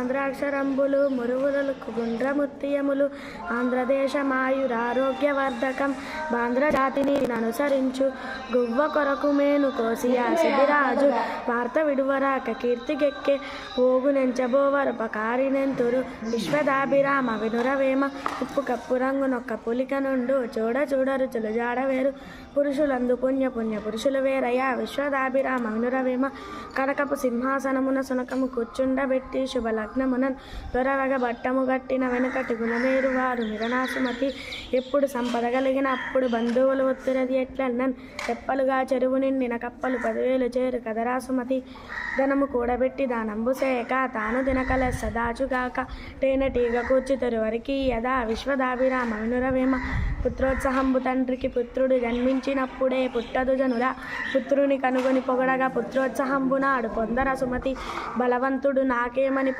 ఆంధ్రాక్షరంబులు మురుగుదలకు గుండ్రముత్తియములు ఆంధ్రదేశమాయురారోగ్యవర్ధకం బాంధ్రజాతిని అనుసరించు గువ్వ కొరకు మేను కోసియా శిబిరాజు వార్త విడువరాక కీర్తికెక్కే ఓగునెంచబోవరపకారినెంతురు విశ్వదాభిరామ వినురవేమ ఉప్పు కప్పు రంగునొక్క పులిక నుండు చూడ రుచులు జాడవేరు పురుషులందు పుణ్య పురుషులు వేరయ్యా విశ్వదాభిరామ వినురవేమ కనకపు సింహాసనమున సునకము కూర్చుండబెట్టి శుభలగ్నమునన్ దొరవగ బట్టము గట్టిన వెనుకటి గుణమేరు వారు మిరనాసుమతి ఎప్పుడు సంపద కలిగిన అప్పుడు బంధువులు ఒత్తిరది ఎట్లన్నన్ తెప్పలుగా చెరువు నిండిన కప్పలు 10,000 చేరు కదరాసుమతి ధనము కూడబెట్టి దానంబు సేక తాను దినకలెస్స దాచుగాక తేనెటీగ కూర్చుతరు వరికి యదా విశ్వదాభిరామ వినురవేమ పుత్రోత్సాహంబు తండ్రికి పుత్రుడు జన్మించినప్పుడే పుట్టదు జనుల పుత్రుని కనుగొని పొగడగా పుత్రోత్సాహంబు నాడు పొందర సుమతి బలవంతుడు నాకేమని